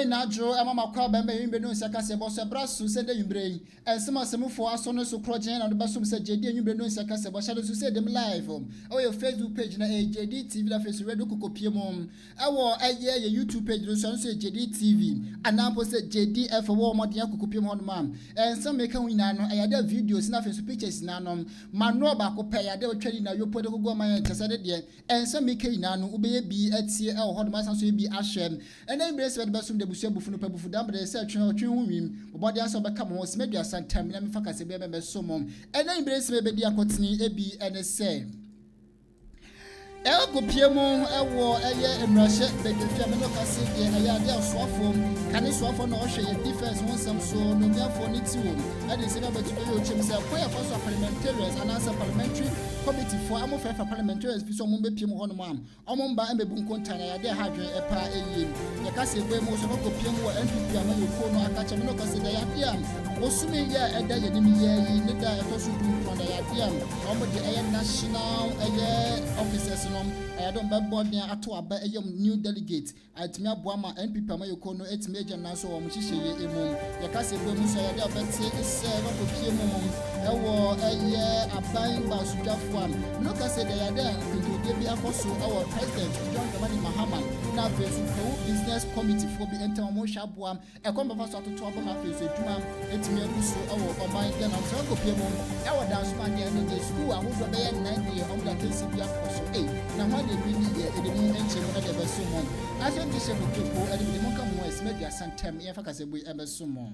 Brain Nadro, and Mamma Crab, and Benu Kasiebo, Sabrasu said the brain, and some of them for us on the project and the Basum said JD and Benu Kasiebo, shadows to say them live. Oh, your Facebook page, JD TV, the face Red Copiemon. Our YouTube page, so say JD TV, and now posted JDF for War Modian Copiemon, ma'am. And some make a winner, I had videos, nothing to pictures in Anum, Manroba Copay, I did trading now, you put a go my decided there, and some make a nano, be at CL, Hot Mass, and be Ashem, and then brace the Basum de Busia Buffalo Pabufudam, but they said, but the answer become was maybe a some time, let me fuck as a baby summon, and then brace maybe the Acotini, AB, and the same. El Copiemon, a war, a year in Russia, but the family of us, a year of Swafford, can it swap on Osha, a difference one some so, no mere for it too. That is about to do himself, where for parliamentarians and answer parliamentary committee for Amo for parliamentarians, for some Pimo on Mam, Omomba and Bebuntana, their hadron, a pa a year. The Kasiebo, most of Copiemo and Piano, Kono, and Kachamino, the idea. Osumi ya eda ye nimi ye nida etosu du from the idea. Omo the national officers nom don ba board na ato aba new delegate atimi aboama NPP amayoko no etimi agya na so omo hihye ye emu ye Kasiebo mu so ya da beti ise no kopie mu ewo aban ba sudwafo am no kase da ya da ntode bi akoso ewo president John Dramani Mahama na face business committee for bi enta omo hwa aboam ekomba fa so atoto abo na face adwuma etimi aguso ewo oman ga na so kopie mu ewo dance man dey no school ahodo be 9 year omo da kesi bi akoso na ma de bi ni ye edemu enche mo da be so mo aso di se Kweku edemu mo ka mo esmedia santem ye fa Kasiebo e be so mo.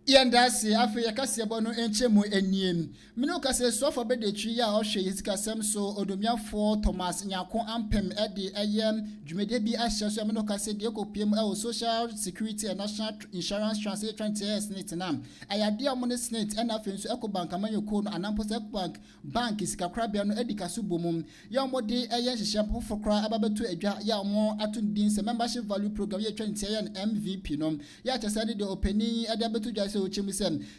Yandasi afi ya Kasiebo no enchemu eniem mino kase sofa be de twi ya ohwe yisikasem so odomiafo Thomas Nyako ampem ede ayem dwumede bi ahye so mino kase de kopiem e social security and national insurance transit years nitinam ayade amone snit and afenso Ecobank amanyoko no anampo bank isikakrabia no edikaso bomum ya mode eye hyehyempo fokra ababeto adwa ya mo atundin se membership value program ya 20 year MVP no ya chesade de opening adabeto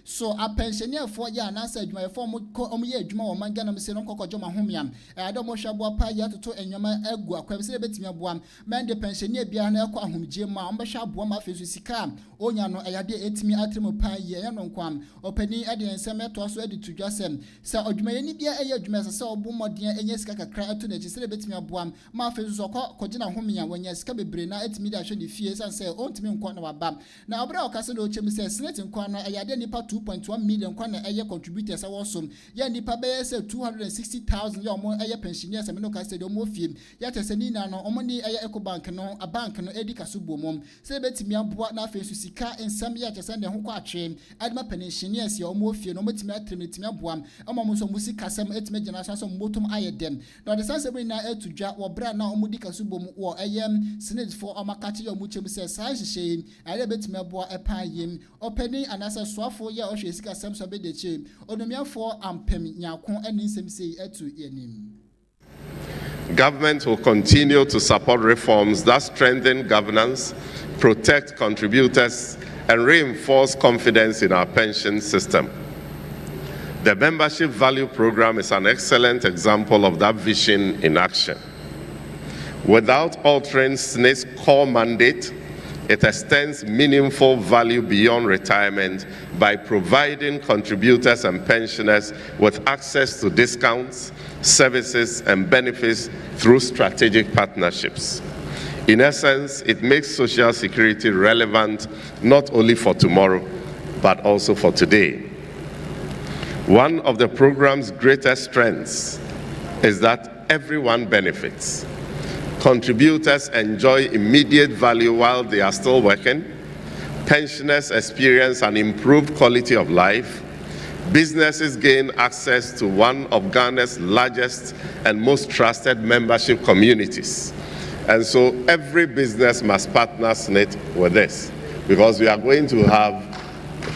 so a pensioner for ya na say adwuma for mo ye adwuma wo manga na mse no kokojo mahomiam adom hwabo pa ya toto enwama agu akwam se betimi aboam man de pensioner bia na ekọ ahomgye ma ombehwa aboam afesu sika onya no ayade etimi atremo pa ye ya no nkwam opani ade ensem eto so ade tudwasem se adwuma ye ni bia eye adwuma se obo modien enye sika kakra ato na se betimi aboam ma afesu so kokoje na homia wanya sika bebre na etimi da hwe ne fie san se ontimi nkọ na waba na obra okase do chem se senate nkọ no ayade nipa 2.1 million kwa na eye contributors awosom ya nipa be say 260,000 ya omo eye pensioners me no ka say de omo fie ya tesani na no omo ni eye Ecobank no a bank no edikaso bomom say betimi aboa na afensu sika ensam ya tesani de ho kwa atwe adima pensioners ya omo fie no metimi atremetimi aboam omo so musika sem etime gena so motom ayedem na de sanse bri na etudwa wo bra na omo dikaso bom wo eye senate for omakache ya omo chem say sai hye aye betimi aboa epa yem openi anasa swafo ya ohwe sika samso be de che onomiafo ampem nyako aninsem sei etu yenim. Government will continue to support reforms that strengthen governance, protect contributors, and reinforce confidence in our pension system. The Membership Value Program is an excellent example of that vision in action. Without altering SNIT's core mandate, it extends meaningful value beyond retirement by providing contributors and pensioners with access to discounts, services, and benefits through strategic partnerships. In essence, it makes Social Security relevant not only for tomorrow, but also for today. One of the program's greatest strengths is that everyone benefits. Contributors enjoy immediate value while they are still working. Pensioners experience an improved quality of life. Businesses gain access to one of Ghana's largest and most trusted membership communities. And so every business must partner SNIT with this, because we are going to have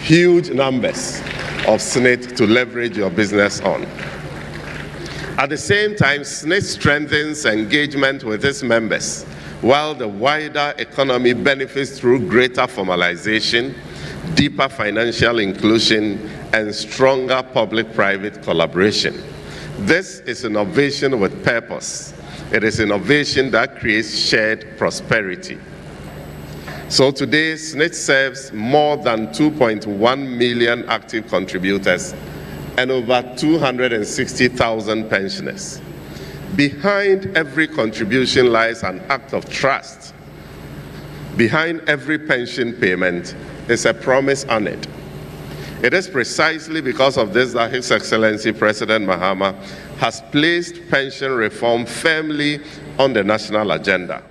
huge numbers of SNIT to leverage your business on. At the same time, SNIT strengthens engagement with its members while the wider economy benefits through greater formalization, deeper financial inclusion, and stronger public-private collaboration. This is innovation with purpose. It is innovation that creates shared prosperity. So today, SNIT serves more than 2.1 million active contributors and over 260,000 pensioners. Behind every contribution lies an act of trust. Behind every pension payment is a promise on it. It is precisely because of this that His Excellency President Mahama has placed pension reform firmly on the national agenda.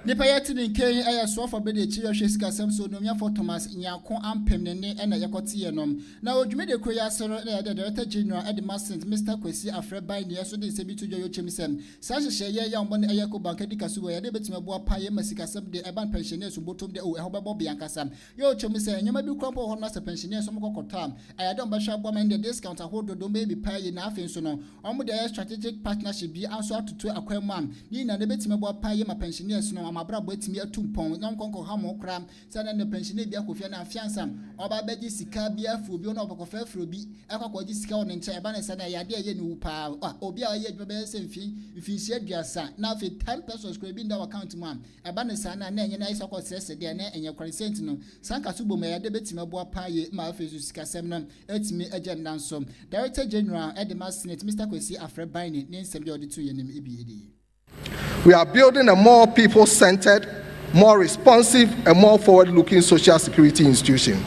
Partnership be answer to Aquaman. Nina Nebetimaboa Pay, my pensioners, no, my brother, me a tumpon, non conquer hamo cram, send the pensioner be a cofiana fiansam, or by Betty Sika be a fubion of a coffee fruby, Aqua discount and Chabanas and I dare you power, or be a yet same fee, if you said your son. Now, for 10 pesos, scraping our account, ma'am, a banasana, and then nice of course, says the and your consent. Sanka Subo may a debetimaboa Pay, my face Casemnum, it's me a general sum. Director General at the Mass Senate, Mr. Kwesi Afrebine. We are building a more people-centered, more responsive, and more forward-looking social security institution.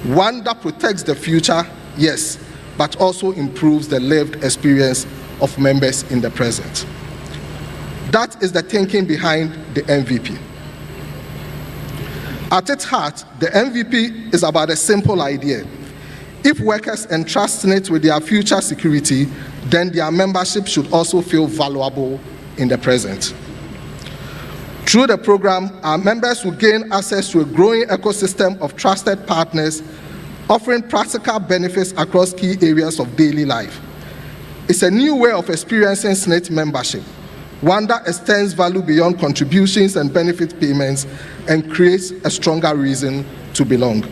One that protects the future, yes, but also improves the lived experience of members in the present. That is the thinking behind the MVP. At its heart, the MVP is about a simple idea. If workers entrust it with their future security, then their membership should also feel valuable in the present. Through the program, our members will gain access to a growing ecosystem of trusted partners, offering practical benefits across key areas of daily life. It's a new way of experiencing SNIT membership, one that extends value beyond contributions and benefit payments and creates a stronger reason to belong.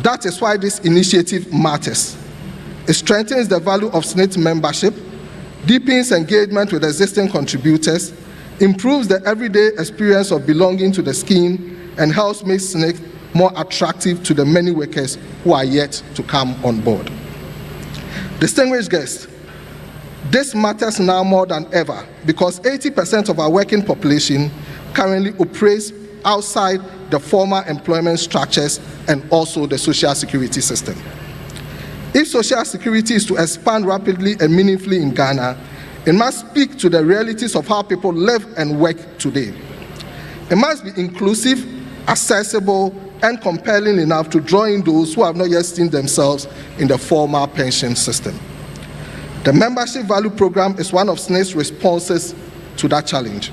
That is why this initiative matters. It strengthens the value of SNIT membership, deepens engagement with existing contributors, improves the everyday experience of belonging to the scheme, and helps make SNIT more attractive to the many workers who are yet to come on board. Distinguished guests, this matters now more than ever because 80% of our working population currently operates outside the formal employment structures and also the social security system. If social security is to expand rapidly and meaningfully in Ghana, it must speak to the realities of how people live and work today. It must be inclusive, accessible, and compelling enough to draw in those who have not yet seen themselves in the formal pension system. The Membership Value Program is one of SNIT's responses to that challenge.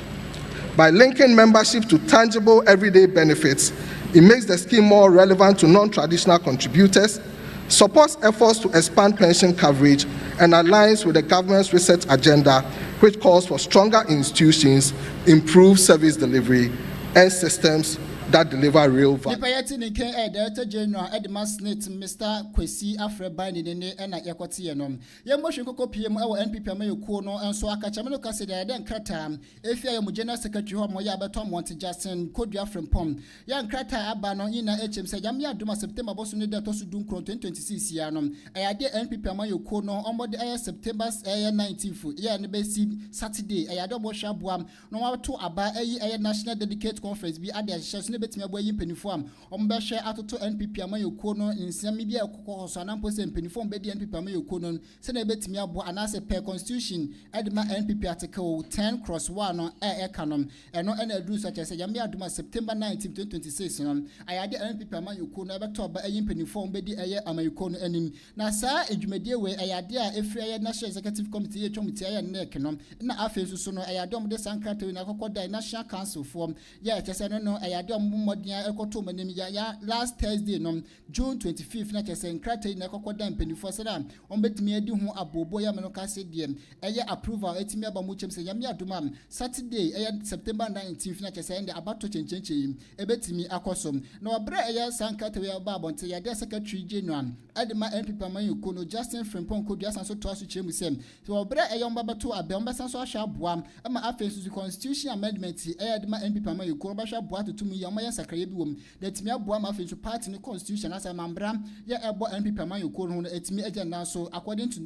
By linking membership to tangible everyday benefits, it makes the scheme more relevant to non-traditional contributors, supports efforts to expand pension coverage, and aligns with the government's research agenda, which calls for stronger institutions, improved service delivery, and systems that deliver real value. Director General at the Mass Senate, Mr. Kwesi Afrebine, and Yakotianom. Yamoshiko PM, our NPP Mayokono, and so Akachamano Casida, then Kratam, if you are General Secretary Homoya Batom Monte Justin, Kodia from Pom, Young Krata Abano in HM said Yamia Duma September Boston Datosu Dunkron 2026 Yanum. I did NPP Mayokono on the air September 19th, yeah, and the best Saturday. I had almost Shabuam, no to Aba, a national dedicated conference be at the betime boy penifom ombehwe atoto NPP amayokono nsem bia kokko so anampo se penifom be di NPP amayokono se na betime abo anase per constitution edma NPP article 10/1 canon eno ena adu such as yame aduma September 19 2026 no ayade NPP amayokono ebeto ba ayin penifom be di eye amayokono anim na saa edwumadie we ayade a efri aye national executive committee etwomiti aye nek no na afensu so no ayade omde sankrata we na kokko dai national council form ya chese no ayade modia ekoto manim ya last Thursday no June 25th na chese nkrata na ekokoda mpenifo se da ombetimi adi ho abobo ya meno ka se de eye approval etimi aba mu chemse yam ya doma Saturday eye September 19th na chese ende abato chenchenche ebetimi akosom na obra eye sankrata we aba bonte ya de secretary general adema NPP amanyu no Justin Frimpong kodua sanso to aso chemu sem so obra eye ombabato abe ombasanso ahwa aboam ama afensu constitution amendment eye adema NPP amanyu ba hwa aboa tutum ya omaya sakraye bi wom detimi aboam afensu party ne constitution asa mambra ya ebo NPP amanyu no etimi agenda so according to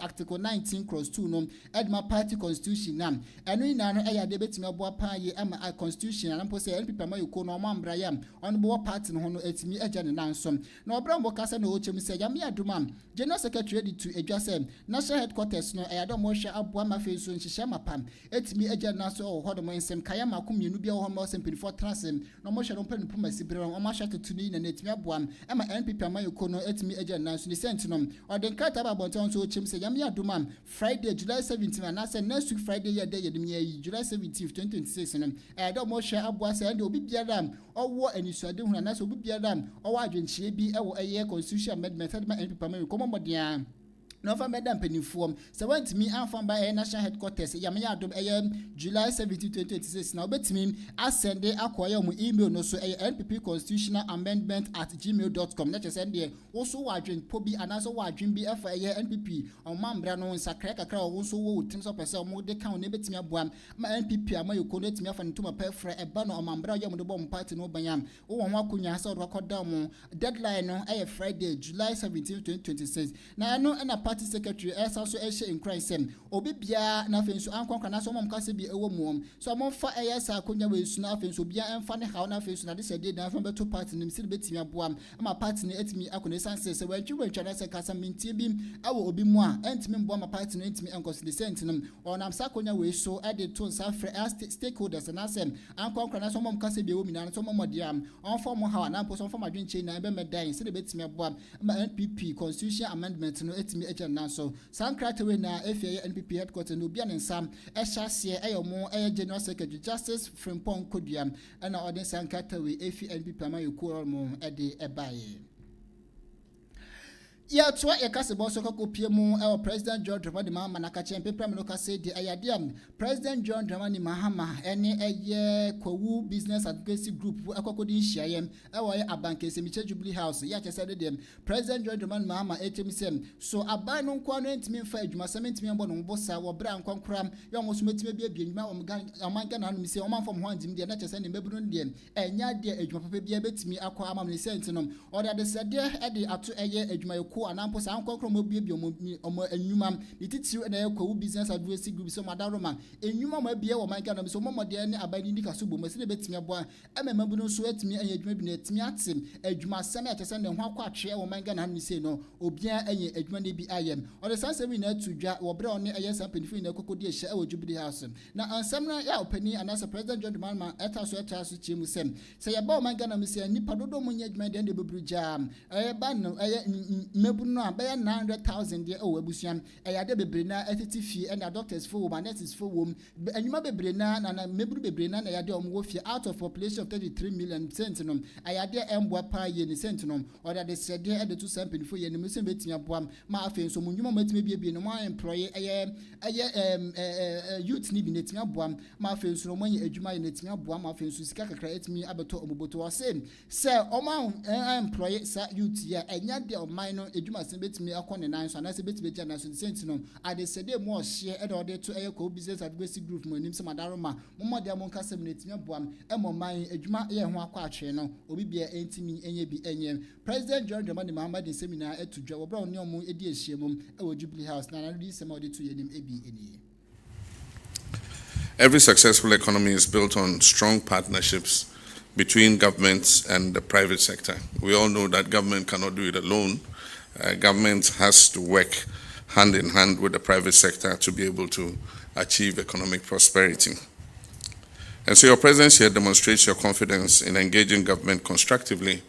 article 19(2) no adema party constitution na eno ina no eye de betimi aboa pa ye ama constitution na mpo se NPP amanyu no mambra ya on bo party no etimi agenda na nso na obra mbo kasa na ochemu se yam ya duma general secretary di to edwasem national headquarters no eye do mo hwe aboa mafensu nhihye mapam etimi agenda so o hodo mo nsem kaya makomienu bia ho mo nsem penifo transem no mo hwe no mpani puma sibire o ma hwe tutuni na etimi aboa ama NPP amanyu no etimi agenda so ni sent no o den kata ba bonton so ochemu se yam ya duma Friday July 17 na say next week Friday ya day yedim ya July 17 2026 no eye do mo hwe aboa se ende obi biara owo anisuade hu na so obi biara owo adwenchie bi ewo eye constitution amendment adema NPP amanyu komomodia no fa medam penifom se wantimi anfam ba national headquarters yamya adom July 17 2026 na obetimi asende akoya mu email no so nppconstitutionalamendment@gmail.com na chesende wo so wadwen pobi anaso wadwen bi efa NPP omambra no nsakra kakra wo so wo tim so pese mo de kan ne betimi aboam ma NPP amayo ko netimi afa ntuma pefra eba no omambra yam de bom party no banyam wo won akonya sa do koda mo deadline no Friday July 17 2026 na no na party secretary esa so ehye in Christ obi bia na fensu ankwankwa na so mom kase bi ewo mu so mom fa esa akonya we su na fensu bia emfa ne hawo na fensu na de sede na fa beto party nim si betimi aboam ama party ne etimi akone sanse se wantwa na se kasa mintie bi awo obi mu a entimi mbo ama party no entimi enkosi de sent nim onam sa akonya we so e de to nsa frɛ stakeholders na sem ankwankwa na so mom kase bi ewo mi na so mom odiam onfo mo hawo na mpo so mfa madwenche na ebe medan se de betimi aboam ama NPP constitution amendment no etimi agenda so sankrata we na FA NPP headquarters no bia nsam ehyasie eyomo general secretary Justice Frimpong kodua na odin sankrata we FA NPP amanyu mo ede ebaye ya twa ya Kasiebo so kokopie mu President John Dramani Mahama na ka chempe prime no ka say di ayade President John Dramani Mahama ene eye Kweku business advocacy group akokodi nhyiayem ye abankese miche Jubilee House ya chese de dem President John Dramani Mahama etemisem so aban no nkwa no entimi mfa adwuma sementimi mbo no bosa wo bra nkonkram ya mo so metime bia adwuma omanga na no mi se omanfom ho andim de na chese ne mebunu de enya de adwuma papa bia betimi akwa amamne sent no oda de sede de ato eye adwuma anampo sa ankonkro mo bie omo enwuma nititiw na Kweku business advocacy group so madaroma enwuma mo bie wo manka na so mo de ne abani ndi kaso bomo se ne betimi aboa ememabu no so etimi anya adwuma bi na etimi atem adwuma sem ya chese ne ho akwa atwe wo manka na mi se no obia anya adwuma ne bi ayem o de sansem na atudwa wo bre one eye sampanifo na kokodi ehye e wo Jubilee House na ansem na ya opani anasa President John Dramani eta so chemu sem se ya ba wo manka na mi se nipa dodo mo nya adwuma de bebru jam ba no no abaya 900,000 de abusuam eyade bebre na etiti fie and doctors for woman nurses for wom anwuma bebre na meburu bebre na eyade omwo fie out of population of 33 million sentinum eyade emboa pa ye ni sentinum or that the sede e de to sample for ye ni musem betimi aboam ma afen so munwuma matimi bie no ma employ youth ni bi netimi aboam ma afen so mo nya adwuma ye netimi aboam ma afen so sika kakra etimi abeto omoboto wa se oma employ sa youth ye enya de oman no adwuma se betimi akone nan so na se betimi gya na so sentinum ade sede mo hye e de ode to Kweku business advocacy group mo nim se madaroma mo de mo nkasem netimi aboam man adwuma ye ho akwa atwe no obi bia entimi enye bi enye President John Dramani Mahama de seminar etudwa wo bra oni omo edi ehyiemum wo Jubilee House na na di sema ode to yenim ebi eni. Every successful economy is built on strong partnerships between governments and the private sector. We all know that government cannot do it alone. Government has to work hand in hand with the private sector to be able to achieve economic prosperity. And so your presence here demonstrates your confidence in engaging government constructively.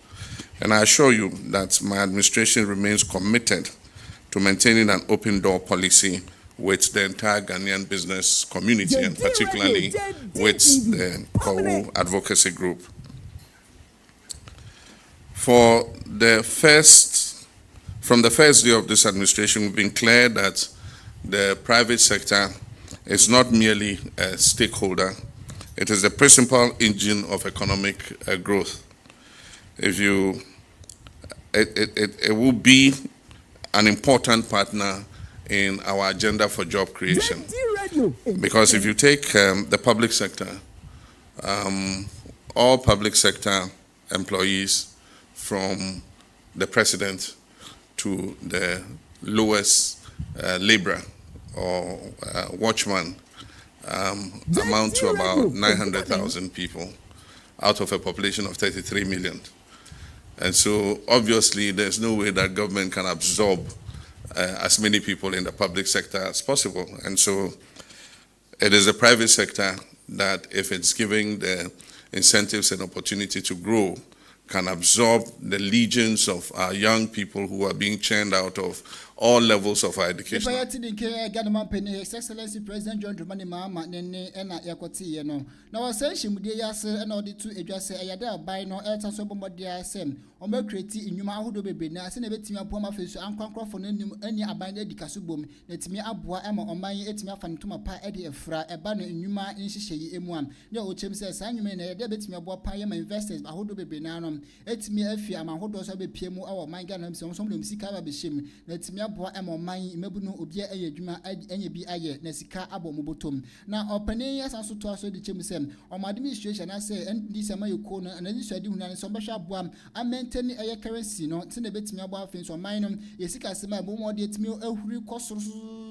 And I assure you that my administration remains committed to maintaining an open door policy with the entire Ghanaian business community and particularly with the Kweku advocacy group. From the first day of this administration, we've been clear that the private sector is not merely a stakeholder, it is the principal engine of economic growth. It will be an important partner in our agenda for job creation. Because if you take the public sector, all public sector employees, from the president to the lowest laborer or watchman, amount to about 900,000 people out of a population of 33 million. And so obviously there's no way that government can absorb as many people in the public sector as possible. And so it is the private sector that, if it's giving the incentives and opportunity to grow, can absorb the legions of our young people who are being churned out of all levels of our education. His Excellency President John Dramani Mahama nene ena yakoti no. Na wasenshi mudie yase ena odi tu edwase ayade abai no elta so bomode asem. Omo create inwuma ahodo bebe na ase na betimi aboa mafesu ankwankrofo no nim ani aban edi kasubom na timi aboa ema oman etimi afanetoma pa edi efra eba no inwuma nhihyeyi emuam. Ne ochem se sa nwuma na yade betimi aboa pa yema investors ahodo bebe na no etimi afi amahodo so bepiemu awo man ga na so dem sika ba behim na timi aboa ema oman imebunu obi aye adwuma enye bi aye na sika abo mobotom na opane yasanso to aso de chem sem o administration na say ndi sema yoko no na ni so adi hunane so behwa aboam amenteni aye currency no tene betimi abo afin so man no yesika sema abo mo de etimi ahuri kosoro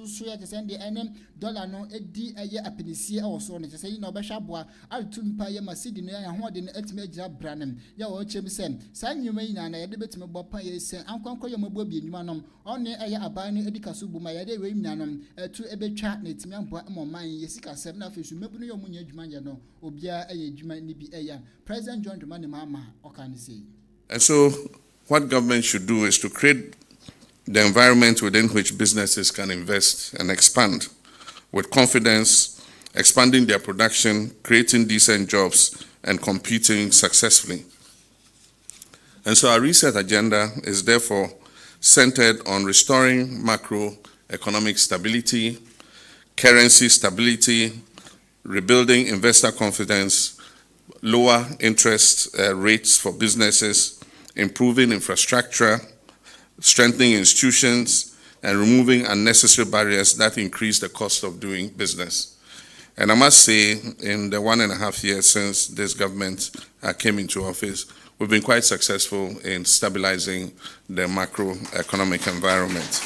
so ya tese ndi enem dollar no edi aye apinisi e wo so no tese na obehwa aboa altum pa ye masidi no ya ho de no etimi agira branem ya wo chem sem sa nwuma yi na yede betimi bo pa ye se ankwankwa ye mabo bi enwuma no one aye aban no edi kaso bu ma yede we nyanom etu ebetwa na etimi aboa moman yesika sem na afesu mebunu yo munya adwuma ye no obia aye adwuma ni bi eya President John Dramani Mahama okani say. And so what government should do is to create the environment within which businesses can invest and expand with confidence, expanding their production, creating decent jobs, and competing successfully. And so our reset agenda is therefore centered on restoring macroeconomic stability, currency stability, rebuilding investor confidence, lower interest rates for businesses, improving infrastructure, strengthening institutions, and removing unnecessary barriers that increase the cost of doing business. And I must say, in the 1.5 years since this government came into office, we've been quite successful in stabilizing the macroeconomic environment.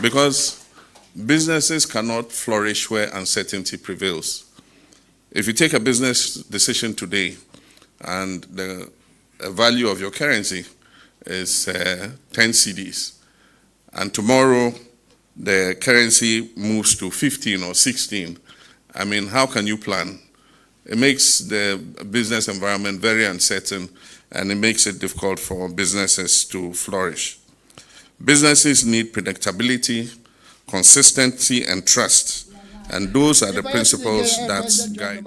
Because businesses cannot flourish where uncertainty prevails. If you take a business decision today and the value of your currency is 10 cedis, and tomorrow the currency moves to 15 or 16, I mean, how can you plan? It makes the business environment very uncertain, and it makes it difficult for businesses to flourish. Businesses need predictability, consistency, and trust. And those are the principles that guide.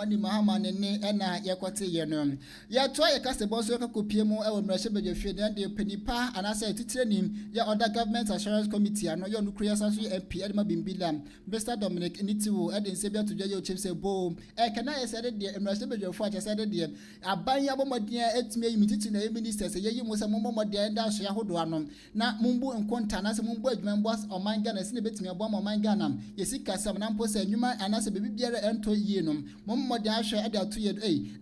Ya to ya Kasiebo so ka kopiemu e wo mrahye bedwafie den de panipa anase titrenim ya other government assurance committee ano yo nukria saso MP edema bimbila Mr Dominic Nitiwo eden sebia to dwaye ochim se boom e kana ye said de mrahye bedwafo acha said de aban ya bomoden etime yi mititi na ministers ye yi mo se momoden da so ya hodo ano na mumbu enkonta na se mumbu adwuma mbo omanga na se ne betime abo omanga na yesika sam na mpo se nyuma anase bebi biara ento yie nom momoden ahwe ade ato ye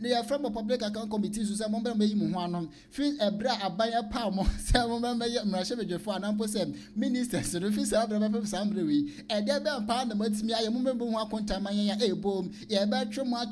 ne ya from public account committee so say mombe meyi mu ho anom fi ebra aban pa mo say mombe meyi mrahye bedwafo anampo say ministers so fi say abra pa sambre wi e de be pa na matimi aye mombe ho akonta man ya bom ye be twuma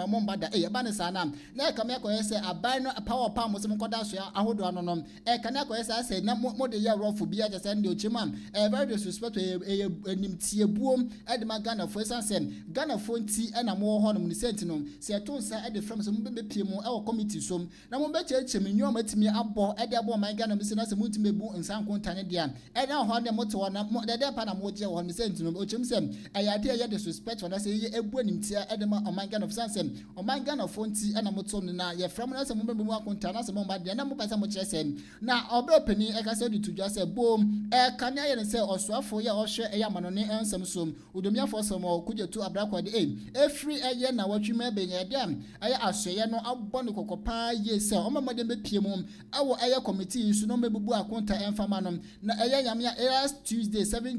momba da e ba ne sa na ka me akoye say aban no power pa mo se mkoda so ahodo anonom e ka na akoye say na mo de ye rofo bi aja say ndi ochimam e very disrespect e nimtie ebuom ade ma Ghana for esansem Ghana for nti na mo ho no mu sentinom se eto nsa ade from se mo be pie mu e committee som na mo be cheche menyo matimi abo ade abo man Ghana mi se na se mo ntimi ebu nsa nkontane de an e na ho ne mo te ho na de pa na mo je ho no sentinom o chem sem ayade ye disrespect for na se ye ebu animtia ade ma man Ghana for sansem man Ghana for nti na mo to no na ye from na se mo be mu akontane na se mo ba de na mo pa se mo kire sem na obro pani e ka se di tudwa se bom e kan ya ne se osoafo ya ohwe e ya manone ensem som udomia for som kujetu abrakwade efri eye na watwima be ye dem eye asoye no abɔ ne kokopa ye se o mamade be pie mu awo eye committee su no mebubu akonta enfama no na eye nyamia last Tuesday 7th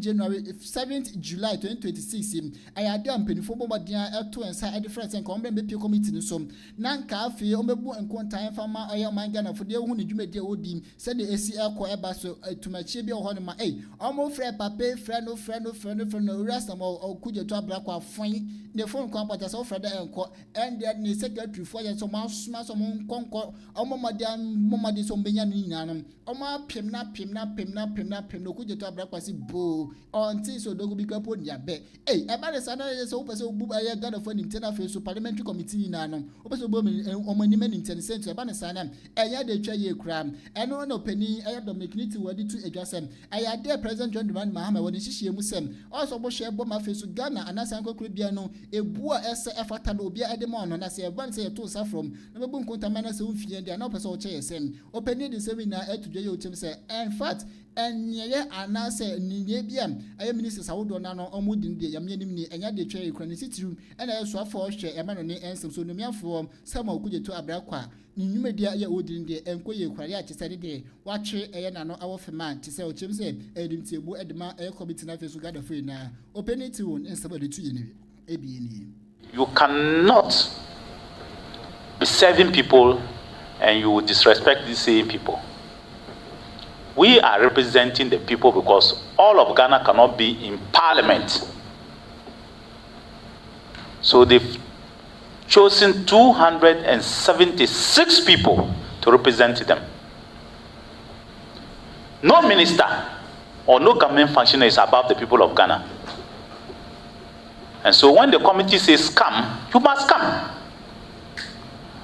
July 2026 aya dem penifo bomodia eto ensa e difference nka o be pie committee no som na nka afi o mebu enkonta enfama eye manga na fode hu ne dwumadi odi se de esi ekɔ eba so tumachie bi ho no ma omo frɛ pape frɛ no rest am kuje to abrakwa afon ne phone kon pata so frɛ da enko and the secretary for ya so masuma so mon konko omo madi so benya no nyina no omo pem na no kuje to abrakwa si bo until so dogo bi kapo nya be eba de sana so pese obu ya Ghana for internal affairs parliamentary committee nyina no opese obu omo ni mani internal center eba ne sana eya de twa ye kura eno no pani eya Dominic Niti wadi to adjusem eya de President John Dramani Mahama wadi hihie mu sem also bo hye bo ma fesu Ghana anasa nkokuru bia no ebu a ese efata no obi ade ma no na se ban se to sa from na bebu nkonta mana se umfie dia na opese o che yesem opani de semi na etudwe ye ochem se in fact enyeye anase ninye bia aye minister sawodo na no omudin de yamye nim ni enya de twa ekura ne sitirum ena yeso afo hwe ema no ne ensem so nomiafo sama okujeto abrakwa ni nyumedia ya odin de enkoye kware a chese de watwe eye na no awofema chese ochem se edimti ebu edema eye committee na fesu gada free na openity won ensaba de tu ye ni ebi ni. You cannot be serving people and you disrespect these same people. We are representing the people because all of Ghana cannot be in parliament. So they've chosen 276 people to represent them. No minister or no government functionary is above the people of Ghana. And so when the committee says come, you must come.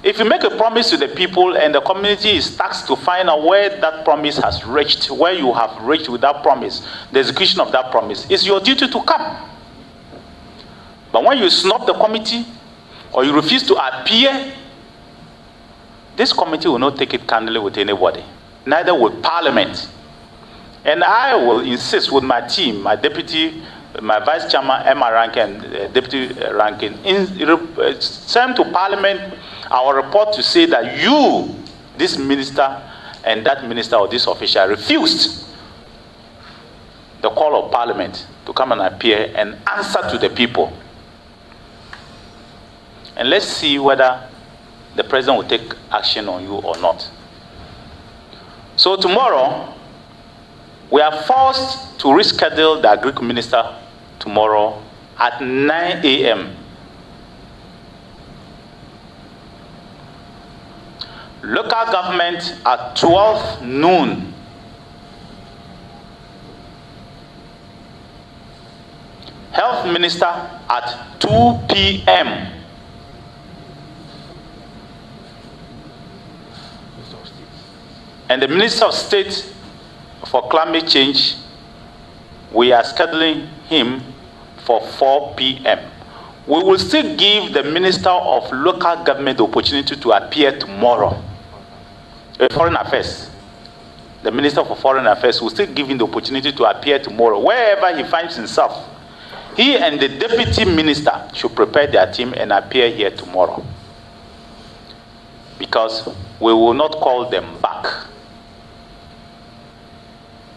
If you make a promise to the people and the community is tasked to find out where that promise has reached, where you have reached with that promise, the execution of that promise, it's your duty to come. But when you snub the committee or you refuse to appear, this committee will not take it candidly with anybody, neither with Parliament. And I will insist with my team, my deputy, my vice chairman, Emma Rankin, and deputy Rankin, send to Parliament our report to say that you, this minister, and that minister or this official refused the call of Parliament to come and appear and answer to the people. And let's see whether the president will take action on you or not. So tomorrow, we are forced to reschedule the Agric Minister tomorrow at 9 a.m. Local government at 12 noon. Health Minister at 2 p.m. And the Minister of State for Climate Change, we are scheduling him for 4 p.m. We will still give the Minister of Local Government the opportunity to appear tomorrow. Foreign Affairs. The Minister for Foreign Affairs will still give him the opportunity to appear tomorrow. Wherever he finds himself, he and the Deputy Minister should prepare their team and appear here tomorrow. Because we will not call them back.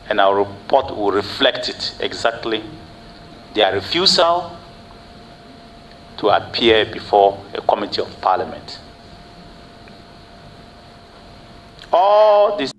And our report will reflect it exactly. Their refusal to appear before a committee of Parliament. All this.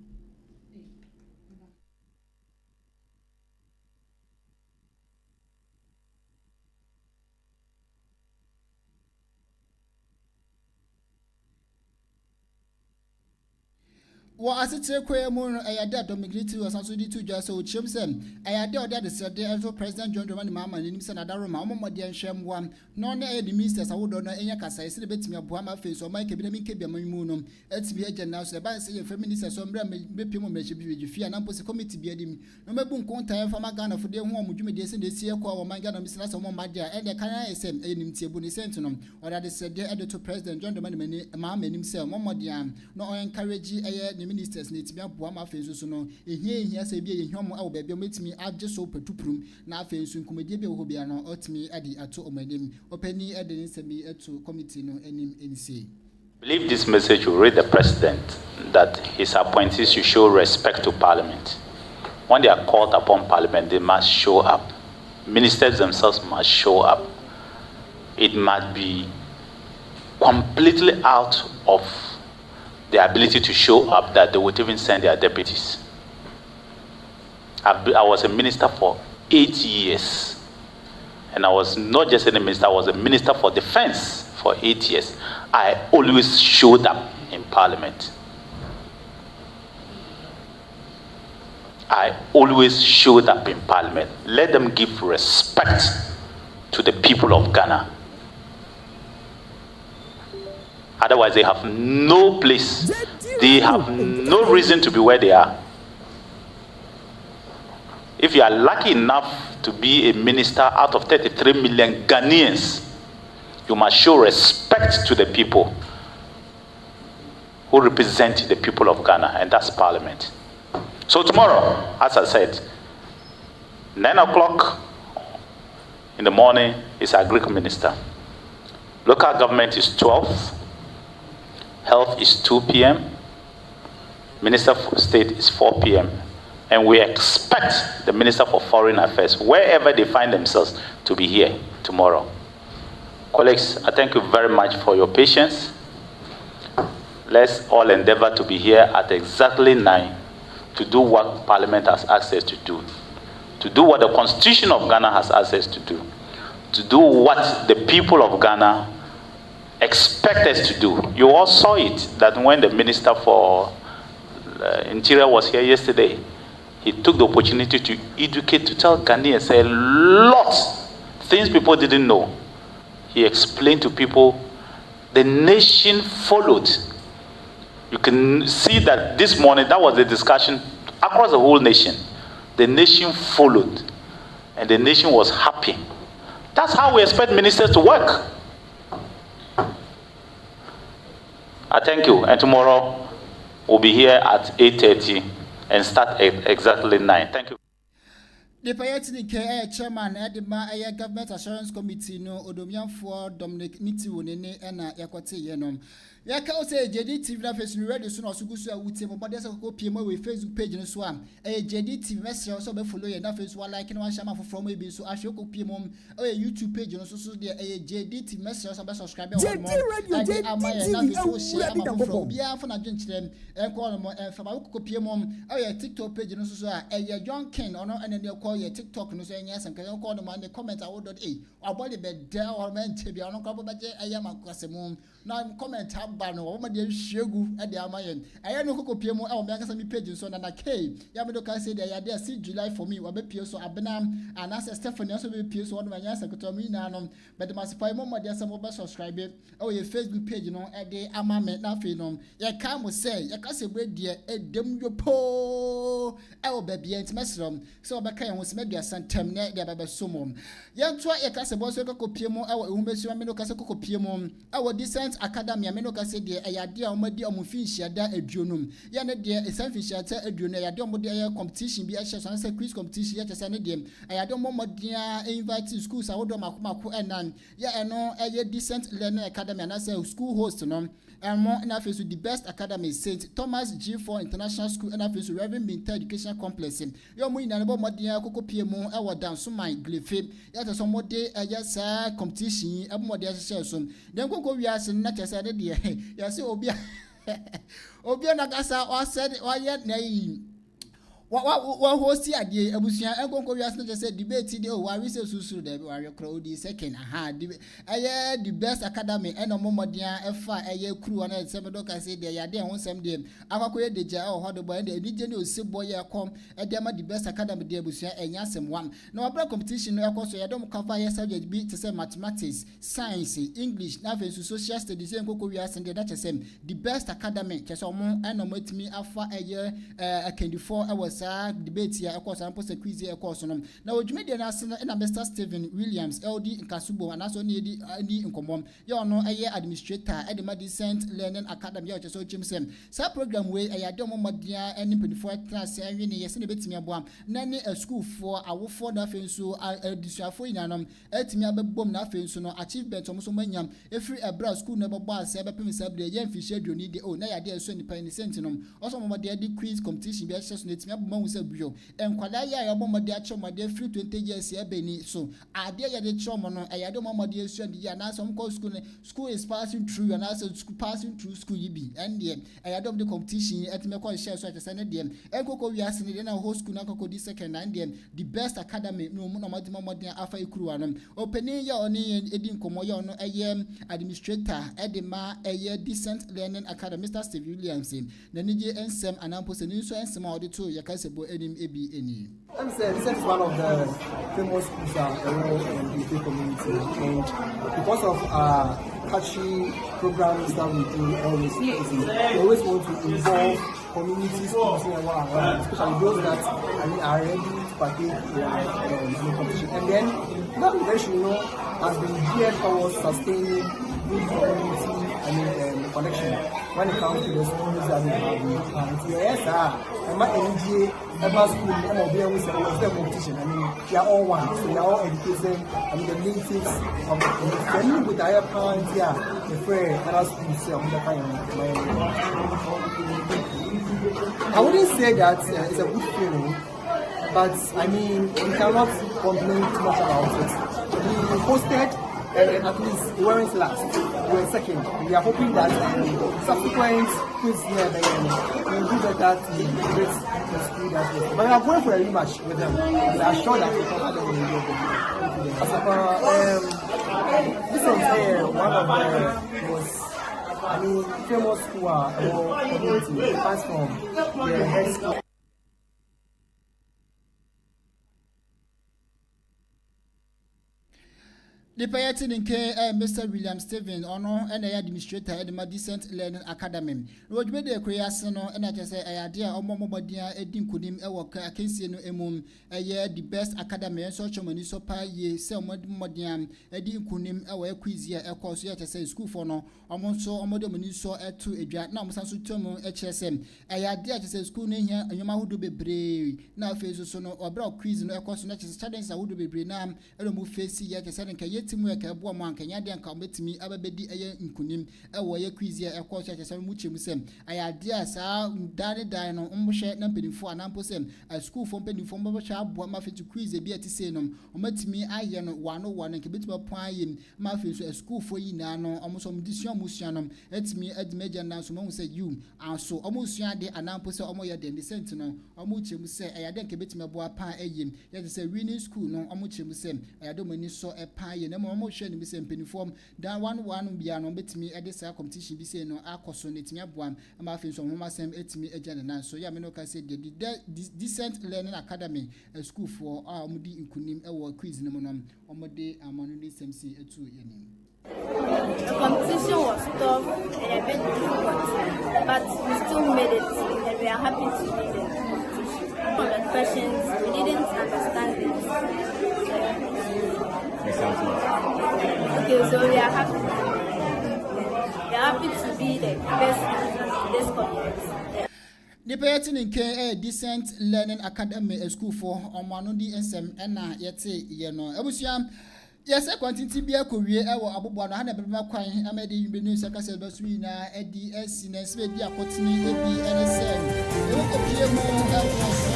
Wa asete kwe mu ayade Dominic was also di to just so chimsem ayade ode de said the President John Dramani Mahama nim se na daroma omomode nhwem wam no na e the ministers awodo no enya kasa ese betimi aboa ma face o Mike bi na minke bia mamu no etimi agena so e ban se ye feminist so mra mepiem mechi bi fia na mposi committee bi adim no mebu nkontan fa magana fo de ho omudwumede ese de sie kwa wo mangana misina so mo made a e de kan esem e nim tiebu ni sent no ode de said the to President John Dramani Mahama nim se omomode am no encourage eye ministers na etimi aboa ma afensu so no ehia se bia ehwom a wo bebia metimi agye so patuprum na afensu nkomedie bia wo bia no otimi adi ato omanim opani ede nsemi eto committee no enim ense. Believe this message will read the president that his appointees should show respect to parliament. When they are called upon parliament, they must show up. Ministers themselves must show up. It must be completely out of the ability to show up that they would even send their deputies. I was a minister for 8 years. And I was not just a minister, I was a minister for defense for 8 years. I always showed up in parliament. I always showed up in parliament. Let them give respect to the people of Ghana. Otherwise, they have no place. They have no reason to be where they are. If you are lucky enough to be a minister out of 33 million Ghanaians, you must show respect to the people who represent the people of Ghana, and that's Parliament. So tomorrow, as I said, 9 o'clock in the morning is our Greek minister. Local government is 12. Health is 2 p.m. Minister for State is 4 p.m. And we expect the Minister for Foreign Affairs, wherever they find themselves, to be here tomorrow. Colleagues, I thank you very much for your patience. Let's all endeavor to be here at exactly 9 to do what Parliament has asked us to do what the Constitution of Ghana has asked us to do what the people of Ghana expect us to do. You all saw it, that when the Minister for Interior was here yesterday, he took the opportunity to educate, to tell Ghanaians a lot things people didn't know. He explained to people, the nation followed. You can see that this morning, that was the discussion across the whole nation. The nation followed, and the nation was happy. That's how we expect ministers to work. I thank you, and tomorrow we'll be here at 8:30 and start at exactly 9. Thank you. The Payatini K chairman Edma Government Assurance Committee no Odomian for Dominic Nitiwunene and Yakwate Yenom. Yaka say JD TV na face ready soon or sugusu wuti mo body say ko pm we Facebook page no so am JD TV message so be follow ye na face one like no one shama from e bi so ahwe ko pm YouTube page no so there JD TV message so be subscribe on mo JD amaye na face share am from bia for na dwenkyerem enko no fa ba ko pm TikTok page no so John King ono ene ne call ye TikTok no so enya san kan ko no man the comment awodod abody be there or man tebia ono ko ba je makwasemu na comment bano o ma de hwegu e de amayen aye no kokopie mu e o me akasa mi page so na na k ya me do ka say ya de see July for me wa be pie so abena anasa Stephanie so be pie so on manya sekoto mi na no but ma spy mo de asem be subscribe e o ye Facebook page no e de amame na fe no ye ka mo say ye ka se bre de e dem Yopoo e o be bia ntimesrom so be kan ho se medua santem ne de baba somom ye nto ye ka se bo so kokopie mu e o ehumesua me no ka se kokopie mu e o decent academy me no ka se de ayade a omadi omufinhia da aduonum ya ne de esanfinhia ta aduonu ayade omode aye competition bi ahye so na quiz competition ya chese ne de ayade omomodia invite schools awodo makomako enan ya eno aye decent learning academy na say school host no and na face the best academy St. Thomas G4 International School and face Reverend Minter Education Complex yo mo ina bo modia kokopie mu e wodan so man glefe ya to so mode aye sa competition e mode ahye so den kokko wiase na chese de ya say obi na gasa o said o ye na yi Wa hosti adie abusia enkonko wiase no say debate dey o wari say susuru dey wari kro di second the best academy eno momodia efa kru na say me doka say dey yade ho sem dey akwakoye deja o hodo boy dey enije ne osebo ye kom dey ma the best academy dey abusia enya sem one na wabra competition no ekoso yadom cover ye subject bi to say mathematics, science, English na fe social studies enkonko wiase dey that say the best academy kese omo eno matimi afa akandifo was debate here across and post a quiz here course on now Jumedi na Mr. Stephen Williams LD Kasiebo and also near the income you know a year administrator at the Decent Learning Academy or so Jimson sa program way a yadomo madia and 24 class and yes in a bit me a nanny a school for our for nothing so a disafo in anum et me a bomb nothing so no achievement almost manyam every a bra school never boss ever pay me sabre yen fish you need the oh na yade so ni penny sentinum also my the quiz competition be access net me ma wusa bio enkwala ya ya bomode a chomode free 20 years ya beni so ade ya de chomo no ya de momode asu ande ya na some school is passing through and also school passing through school yibi and there ya de competition at me call share so at say na dem enkoko wi ase ne na whole school na kokko di second and dem the best academy no mo na momode afa ikuru anom opening ya oni edi nkomo ya no administrator edema Decent Learning Academy Mr. Steve Williams na nije ensem anampo se ni so ensem a to ya Kasiebo enim ebi eni. I'm saying this is one of the famous schools in the UK community, and because of catchy programs that we do always, we always want to involve community schools around, especially those that are ready to partake in the competition. And then that eventually, has been geared towards sustaining good community connection when it comes to the schools that we have. Yes, every school, the competition. They are all one, so they are all educated. The natives of the community. With the higher parents, the prayer other schools. I wouldn't say that it's a good feeling, but we cannot complain too much about it. We hosted. At least we weren't last, we were second. We are hoping that subsequent quiz will do better to great school that way. But we are going for a rematch with them. We are sure that we can have them in the this is one of the most famous school or community. It comes from the head school. The payatin in Mr. William Stephen ono and administrator at the Decent Learning Academy. Road made a creasano and I just say a dear or momodia edin kudim ewoka akensi no emum a year the best academy and social money so pa ye sell modiam edin kunim ewa quizia a course yet say school for no almost so omodomini so to a drat now musansu tomo HSM a dear to say school in here and your mahudo be brave now face so no or bro quiz no course not just challenge I would be brave now and move face yet a certain timu ya ka bo man kanya de nka metimi ababedi eye nkunim ewo ye quiz ya ekọ so akese mu chemu sem ayade asa dane dan no mbohwe na mpedifo anampo sem a school for mpedifo mbohwe abo ma fe quiz e bi atise no omatimi aye no wano nke betima pon aye ma fe so a school for yi na no omoso mdisua musua no etimi admeja na so mo se you aso omosua de anampo se omo ye de decent no omo chemu se ayade nke betima bo apa aye ye se winning school no omo chemu sem ayade mani so epa aye na mo hwe ni bi se mpeniform dan one bia no betimi ede sa competition bi se no akoso netimi aboam ma afi so homa sem etimi agya na so ya me no ka se the Decent Learning Academy a school for amudi nkunim ewo quiz no no omode amanoni semsi etu yenim. The competition was tough and a bit difficult, but we still made it and we are happy to make it. Some of the questions we didn't understand it. Okay, so we are happy. We are happy to be the best in this community. The payatin in Decent Learning Academy a school for omano di ensem ena yete ye no ebusuam yes e quantity bia kowie ewo abobo no ha na beba kwan amede yimbe news akase basu na edi na sbe di akotini ebi nsem ewo kopie mu ewo so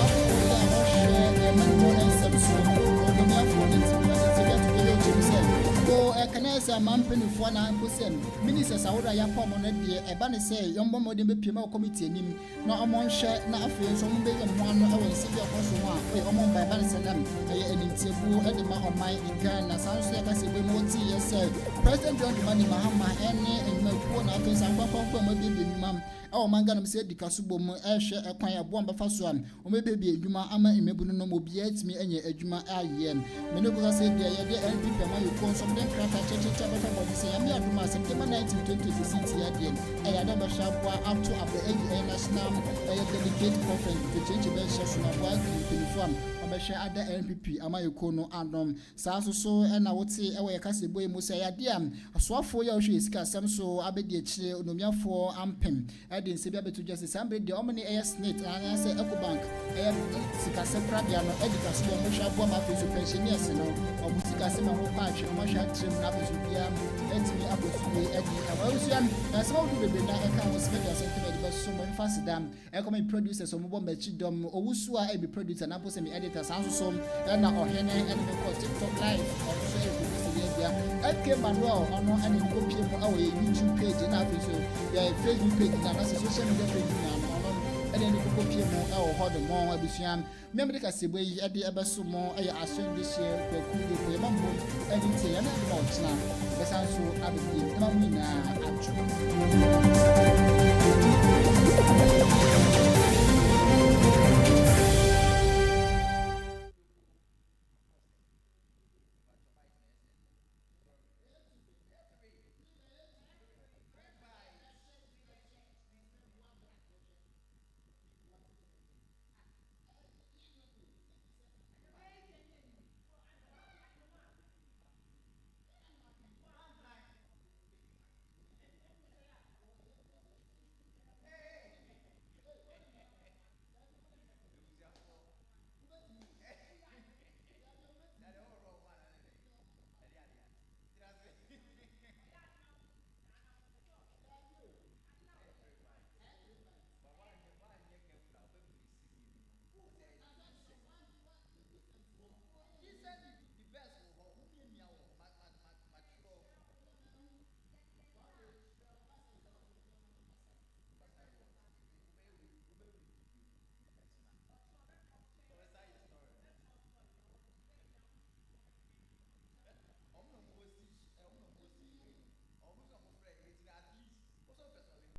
ya hoshe e manimo ensem so o mi afo ni ti bia to be Jerusalem go e kanesa a man penny for an percent. Ministers are already upon on a dear, a banner say, young woman be PMO committee, no among share, not a few, some big and 1 hour, civil person, among by Bansalam, and in Tibu, and the man of my in Ghana, sounds like I say, we more tea, yes, sir. President John Money Mahama, and no poor nothing, and one from my baby, mum. Oh, my God, said the Kasiebo, share a choir bomb of Faswan, or maybe Juma Ama in Mebuno Mobiet me and your Juma IM. Menoka said, the NP, my phone, some then crack at Church of the same year, September 19, 2020, again. I had never sharp up to up the national delegate conference to change the session of work uniform. Share other NPP, Amayokono, and so, and I would say, away Kasiebo, Musa, Diam, a swap for your shoes, so Abedi, Nomia for Ampem, adding Sabia to Justice Assembly, the Omni Air Snake, and I say Ecobank, Sikasa Prabiano, Edicas, Mosha Bomba, pensioners, or Musikasima Patch, Mosha Trim, Napizubiam, Etmi Abu Eddie, as all to the account was made a sentiment, but so many fast dam, Economic producers, or Mobile Chidom, or Usua, every producer, and Apple semi editor. Samsung and Ohene and the TikTok live or FK Manuel on any copy of our YouTube page and Facebook page and social media page and then copy of our hard more Abisiam. Remember the Kasiebo at the Abasumo, I assume this year, Kweku for your mum, and it's a more now. The Samsung Abdi, Mamina, and